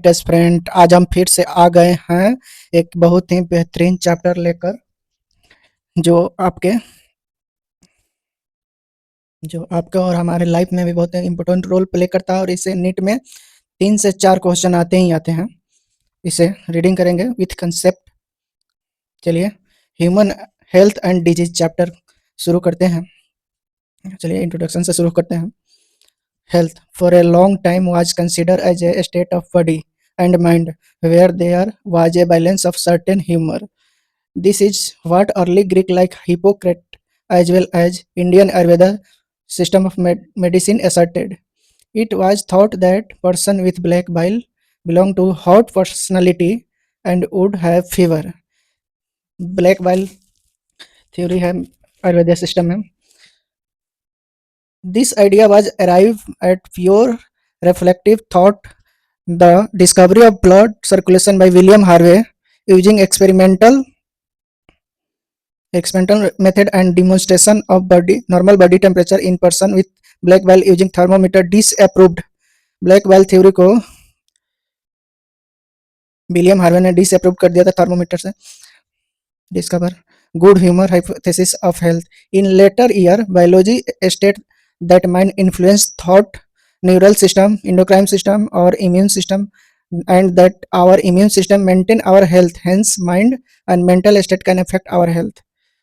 Test friend, आज हम फिर से आ गए हैं एक बहुत ही बेहतरीन चैप्टर लेकर जो आपके जो आपके और हमारे लाइफ में भी बहुत इम्पोर्टेंट रोल प्ले करता है और इसे नीट में 3 से 4 क्वेश्चन आते ही आते हैं। इसे रीडिंग करेंगे विथ कंसेप्ट। चलिए human health and disease chapter शुरू करते हैं। चलिए इंट्रोडक्शन से शुरू करते हैं। Health for a long time was considered as a state of body and mind where there was a balance of certain humor. This is what early Greek like Hippocrates as well as Indian Ayurveda system of medicine asserted. It was thought that person with black bile belonged to hot personality and would have fever. Black bile theory है Ayurveda system में. This idea was arrived at pure reflective thought. The discovery of blood circulation by William Harvey using experimental method and demonstration of normal body temperature in person with black bile using thermometer disapproved. Black bile theory को William Harvey ने disapprove कर दिया था thermometer से. Discover good humor hypothesis of health. In later year, biology state that mind influence thought, neural system, endocrine system, or immune system, and that our immune system maintain our health. Hence, mind and mental state can affect our health.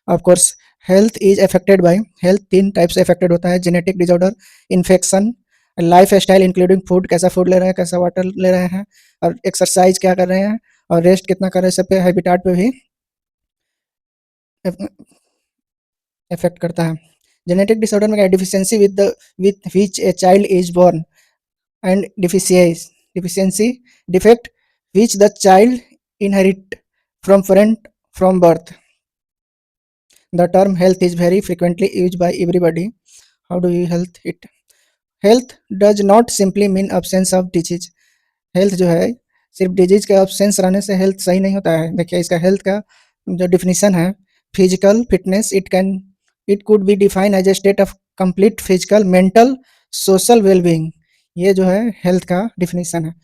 Of course, health is affected by health 3 types से affected होता है. Genetic disorder, infection, life style including food, कैसा food ले रहे हैं, कैसा water ले रहे हैं, और एक्सरसाइज क्या कर रहे हैं, और रेस्ट कितना कर रहे हैं, सब पे हैबिटाट पे भी इफेक्ट करता है. जेनेटिक डिसऑर्डर में क्या deficiency with which a child is born and deficiency defect which the child inherit from birth. The term health is very frequently used by everybody. How do you health it? Health does not simply mean absence of disease. Health जो है सिर्फ disease के absence रहने से health सही नहीं होता है. देखिए इसका हेल्थ का जो डिफिनीशन है, physical fitness, it could be define as a state of complete physical, mental, social wellbeing. ये जो है हेल्थ का डिफिनीशन है.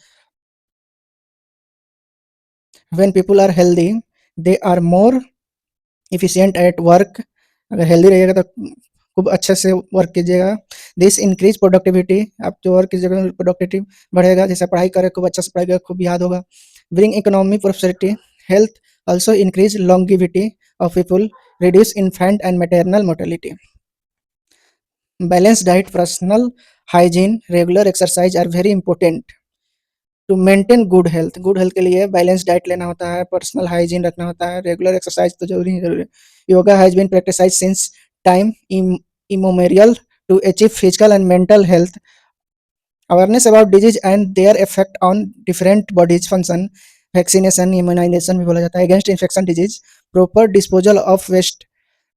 When people are healthy they are more efficient at work. अगर हेल्दी रहिएगा तो खूब अच्छे से वर्क कीजिएगा. This increase productivity. आप जो वर्क कीजिएगा प्रोडक्टिविटी बढ़ेगा. जैसे पढ़ाई करें खूब अच्छा से पढ़ाई करें, खूब याद होगा. Bring economy prosperity. Health also increase longevity of people, reduce infant and maternal mortality. Balanced diet, personal hygiene, regular exercise are very important to maintain good health. Good health के लिए बैलेंस डाइट लेना होता है, personal hygiene रखना होता है, regular exercise तो जरूरी है. Yoga has been practised since time immemorial to achieve physical and mental health. Awareness about disease and their effect on different bodies function. Vaccination, immunisation भी बोला जाता है. Against infection disease, proper disposal of waste,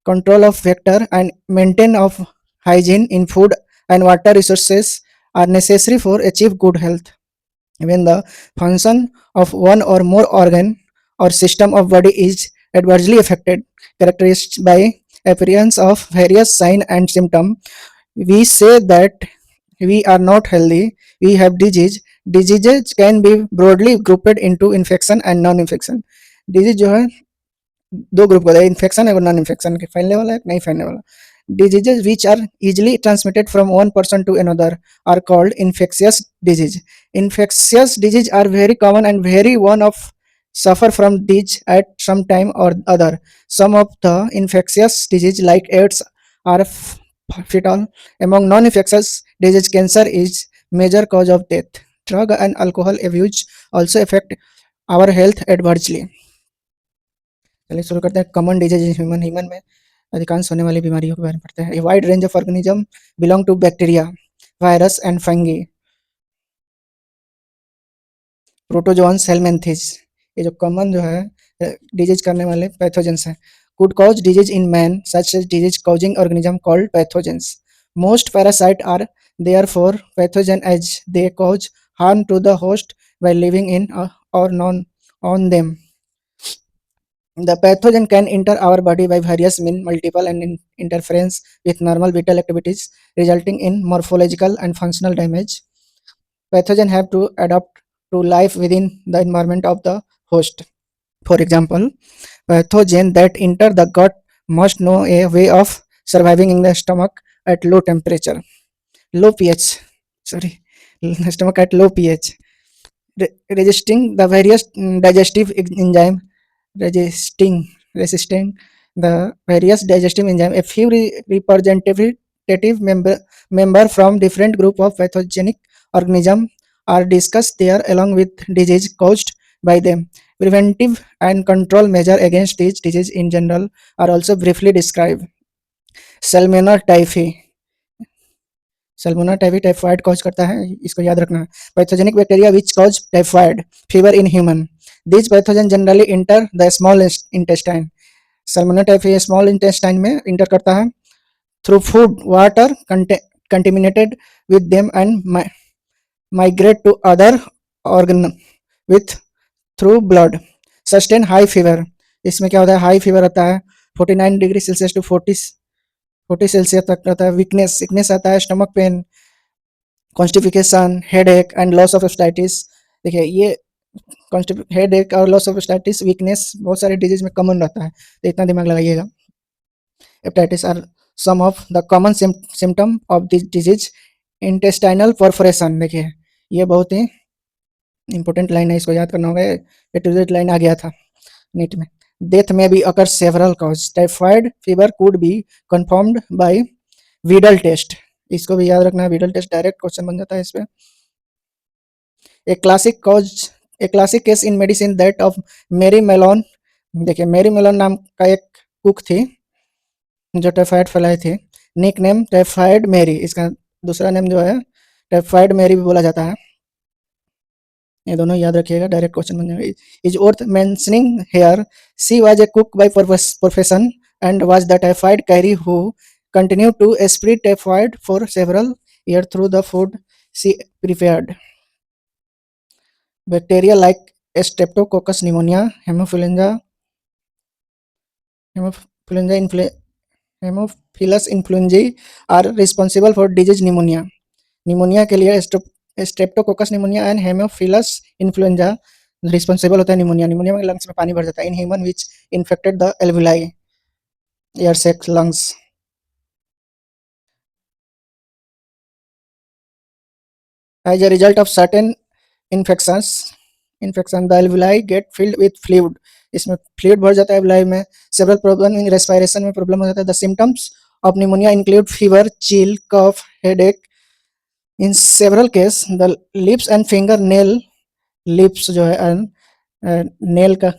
control of vector and maintain of hygiene in food and water resources are necessary for achieve good health. When the function of one or more organ or system of body is adversely affected, characterized by appearance of various sign and symptom, we say that we are not healthy, we have disease. Diseases can be broadly grouped into infection and non-infection. Disease जो है 2 group होता है, infection और non infection के. फैलने वाला है, नहीं फैलने वाला. Diseases which are easily transmitted from one person to another are called infectious disease. Infectious disease are very common and very one of suffer from these at some time or other. Some of the infectious disease like AIDS are fatal. Among non-infectious disease, cancer is major cause of death. Drug and alcohol abuse also affect our health adversely. चलिए शुरू करते हैं. Common disease human में अधिकांश होने वाली बीमारियों के बारे में पढ़ते हैं. A wide range of organism belong to bacteria, virus and fungi, protozoans, helminthes. ये जो कॉमन जो है डिजीज करने वाले पैथोजेंस हैं. could cause disease in man, such as disease causing organism called pathogens. Most parasites are therefore pathogen as they cause harm to the host by living in or on them. The pathogen can enter our body by various means, multiple and interference with normal vital activities, resulting in morphological and functional damage. Pathogen have to adapt to life within the environment of the host. For example, pathogen that enter the gut must know a way of surviving in the stomach at low temperature, low pH. Sorry, stomach at low pH, resisting the various digestive enzyme, resisting the various digestive enzyme. A few representative member from different group of pathogenic organism are discussed there along with disease caused by them. Preventive and control measure against these disease in general are also briefly described. Salmonella typhi, Salmonella typhi typhoid cause करता है, इसको याद रखना है. Pathogenic bacteria which cause typhoid fever in human. This pathogen generally enter the small intestine. Salmonella typhi small intestine में enter करता है through food water contaminated with them and migrate to other organ with through blood. Sustain high fever. इसमें क्या होता है, high fever आता है 49 degree Celsius to 40 Celsius तक रहता है. वीकनेस आता है, stomach pain, constipation, headache and loss of appetite. देखिए ये हेडेक और लॉस ऑफ एपेटाइटिस, वीकनेस बहुत सारे डिजीज में कॉमन रहता है, तो इतना दिमाग लगाइएगा. Hepatitis are some of the common symptom of this disease. Intestinal perforation, देखिए ये बहुत ही इंपॉर्टेंट लाइन है, इसको याद करना होगा. ये लाइन आ गया था नीट में. Death may be occur several cause. Typhoid fever could be confirmed by Widal test. इसको भी याद रखना है, वीडल टेस्ट डायरेक्ट क्वेश्चन बन जाता है इस पे. A classic case in medicine that of मेरी मेलोन. देखिए मेरी मेलोन नाम का एक कुक थी जो टाइफाइड फैलाई थी. निक नेम टाइफाइड मेरी, इसका दूसरा नेम जो है टाइफाइड मेरी भी बोला जाता है. ये दोनों याद रखिएगा, डायरेक्ट क्वेश्चन बन जाएगा. Is worth mentioning here she was a cook by profession and was the typhoid carry who continued to spread typhoid for several years through the food she prepared. Bacteria like Streptococcus pneumonia, Haemophilus influenzae are responsible for disease pneumonia. Pneumonia के लिए Streptococcus pneumonia and Haemophilus influenza responsible होता है pneumonia. Pneumonia में lungs में पानी भर जाता है. In human which infected the alveoli air sac lungs. As a result of certain infection the alveoli get filled with fluid. इसमें फ्लूइड भर जाता है एल्विलाई में. सेवरल प्रॉब्लम इन रेस्पिरेशन में प्रॉब्लम हो जाता है. The symptoms of pneumonia include fever, chill, cough, headache. In several case the lips and finger nail, lips जो है नेल का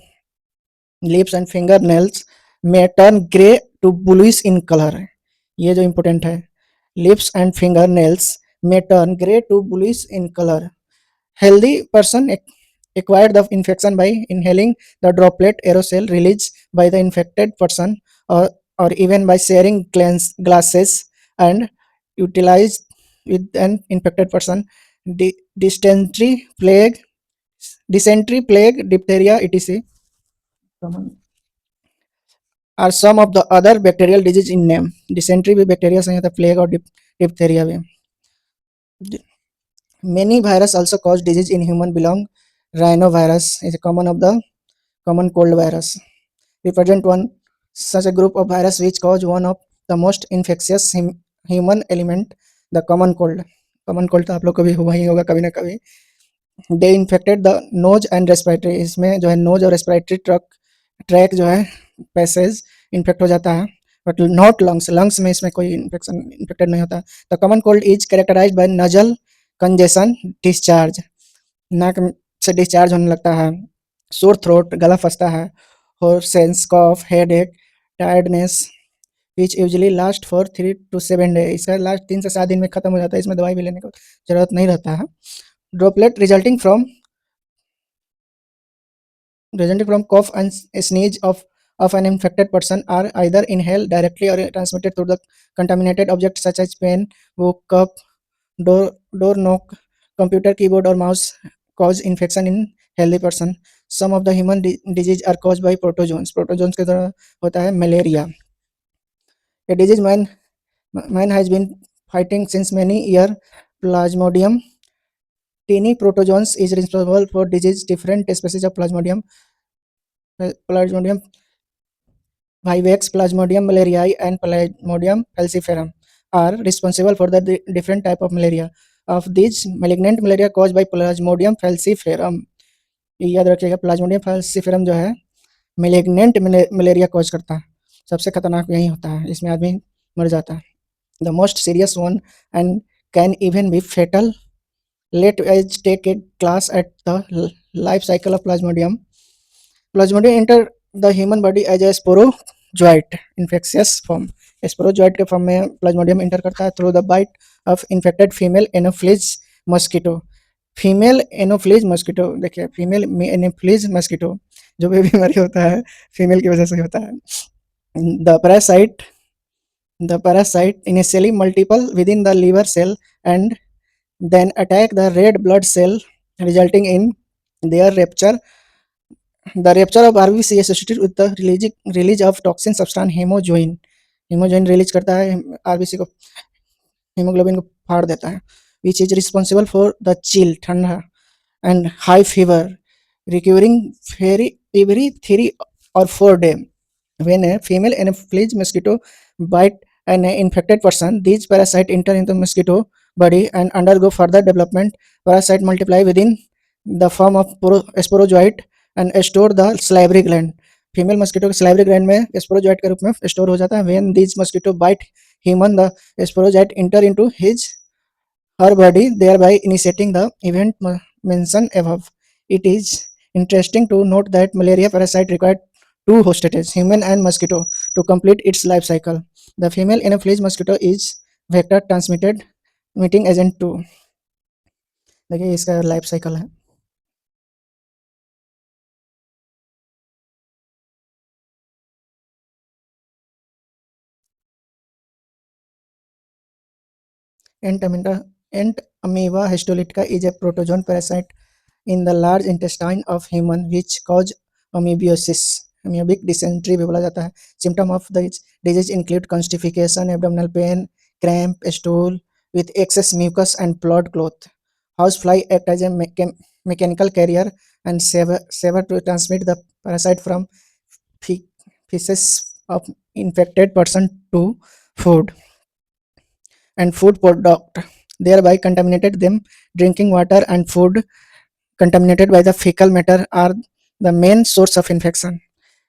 लिप्स एंड फिंगर नेल्स में turn grey to bluish in colour. ये जो इंपॉर्टेंट है, lips and finger nails may turn gray to bluish in color. Healthy person acquired the infection by inhaling the droplet aerosol released by the infected person, or even by sharing glasses and utilized with an infected person. Dysentery, plague, diphtheria, etc. are some of the other bacterial disease in name. Dysentery भी bacteria से होता है, plague और diphtheria भी. Many viruses also cause disease in human belong. Rhinovirus is a common cold virus. Represent one such a group of virus which cause one of the most infectious human element, the common cold. Common cold तो आप लोग को भी हुआ ही होगा कभी ना कभी. They infected the nose and respiratory. इसमें जो है nose और respiratory ट्रैक जो है पैसेज इन्फेक्ट हो जाता है, बट नॉट लंग्स में इसमें कोई इन्फेक्टेड नहीं होता. The common cold is characterised by nasal congestion, discharge, नाक से डिस्चार्ज होने लगता है, सोर थ्रोट, गला फंसता है, hoarseness, cough, headache, tiredness, which usually last for 3 to 7 days. इसका लास्ट 3 से 7 दिन में खत्म हो जाता है, इसमें दवाई भी लेने की जरूरत नहीं रहता है. Droplet resulting from cough and sneeze of an infected person are either inhaled directly or transmitted through the contaminated objects such as pen, book, cup, door knock, computer keyboard or mouse cause infection in healthy person. Some of the human disease are caused by protozoans. Protozoans के द्वारा होता है malaria. A disease man has been fighting since many years. Plasmodium Tiny protozoans is responsible for disease. Different species of Plasmodium vivax, Plasmodium malariae, and Plasmodium falciparum are responsible for the different type of malaria. Of these, malignant malaria caused by Plasmodium falciparum, ये याद रखिएगा, Plasmodium falciparum जो है malignant malaria cause करता है, सबसे खतरनाक यही होता है, इसमें आदमी मर जाता है. The most serious one and can even be fatal. Let us take a class at the life cycle of Plasmodium. Plasmodium enter the human body as a sporozoite infectious form. Sporozoite के form में plasmodium enter करता है through the bite of infected female anopheles mosquito. Female anopheles mosquito, देखिए female anopheles mosquito जो भी बीमारी होता है फीमेल की वजह से होता है. The parasite initially multiple within the liver cell and then attack the red blood cell, resulting in their rupture. The rupture of RBC associated with the release of toxin substance hemojuin. Hemojuin release करता है RBC को, hemoglobin को फाड़ देता है, which is responsible for the chill, ठंडा, and high fever, recurring every 3 or 4 days. When a female anopheles mosquito bite an infected person, these parasites enter into the mosquito body and undergo further development. Parasites multiply within the form of sporozoite and store the salivary gland. Female mosquito के salivary gland में sporozoite के रूप में store हो जाता है. When these mosquito bite human, the sporozoite enter into her body, thereby initiating the event mentioned above. It is interesting to note that malaria parasite require two hostages, human and mosquito, to complete its life cycle. The female Anopheles mosquito is vector transmitted meeting agent 2. देखिए इसका life cycle है. Entamoeba histolytica is a protozoan parasite in the large intestine of human which cause amoebiasis. Amoebic dysentery भी बोला जाता है. Symptom of the disease include constipation, abdominal pain, cramp, stool with excess mucus and blood clot. Housefly act as a mechanical carrier and saver to transmit the parasite from feces of infected person to food and food product, thereby contaminated them. Drinking water and food contaminated by the fecal matter are the main source of infection.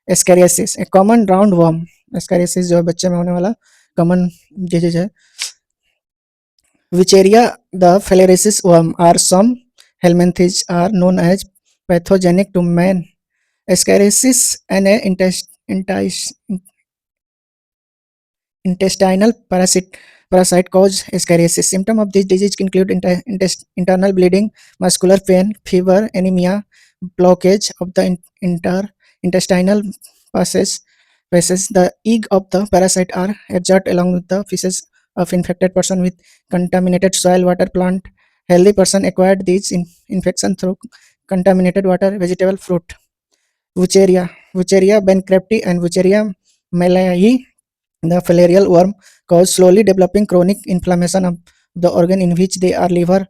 Ascariasis, a common roundworm. Ascariasis जो बच्चे में होने वाला common disease है. Wucheria, the filariasis worm, are some helminthids are known as pathogenic to man. Ascariasis and intestinal parasite cause ascariasis. Symptoms of this disease include internal bleeding, muscular pain, fever, anemia, blockage of the intestinal passages. The egg of the parasite are exerted along with the feces of infected person with contaminated soil, water, plant. Healthy person acquired these infection through contaminated water, vegetable, fruit. Wucheria bancrafti and Wucheria malayi, the filarial worm, cause slowly developing chronic inflammation of the organ in which they are liver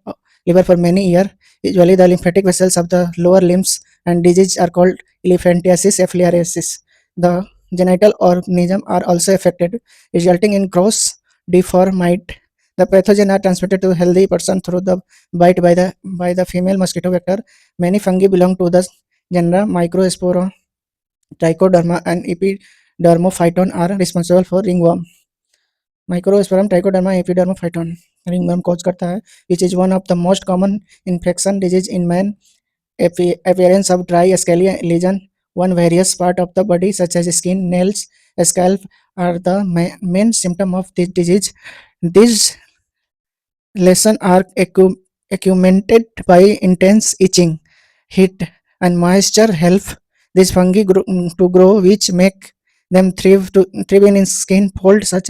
for many years. Usually the lymphatic vessels of the lower limbs and disease are called elephantiasis filariasis. The genital organism are also affected, resulting in gross deformity. The pathogen are transmitted to healthy person through the bite by the female mosquito vector. Many fungi belong to the genera Microspora, Trichoderma, and Epidermophyton are responsible for ringworm. Microsporum, Trichoderma, Epidermophyton ringworm cause करता है, which is one of the most common infection disease in man. Appearance of dry scaly lesion on various part of the body such as skin, nails, scalp are the main symptom of this disease. These lesions are accumulated by intense itching, heat, and moisture help these fungi to grow, which make them thrive in skin folds such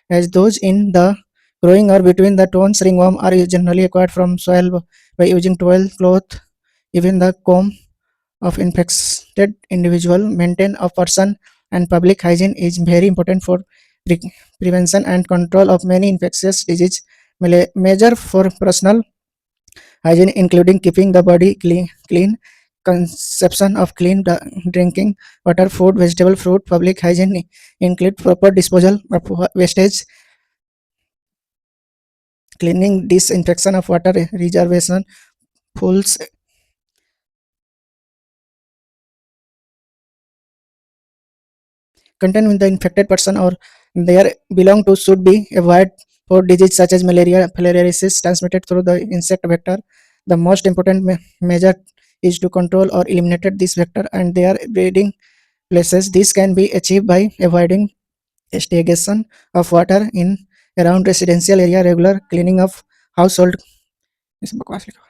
as those in the growing or between the tones. Ringworm are generally acquired from soil by using towel, cloth, even the comb of infected individual. Maintain of person and public hygiene is very important for prevention and control of many infectious disease. Measure for personal Hygiene including keeping the body clean, consumption of clean drinking water, food, vegetable, fruit. Public hygiene include proper disposal of wastage, cleaning, disinfection of water reservation, pools, contact with the infected person or their belong to should be avoided for disease such as malaria, filariasis transmitted through the insect vector. The most important measure is to control or eliminate this vector and their breeding places. This can be achieved by avoiding stagnation of water in around residential area, regular cleaning of household. इस बकवास लिखा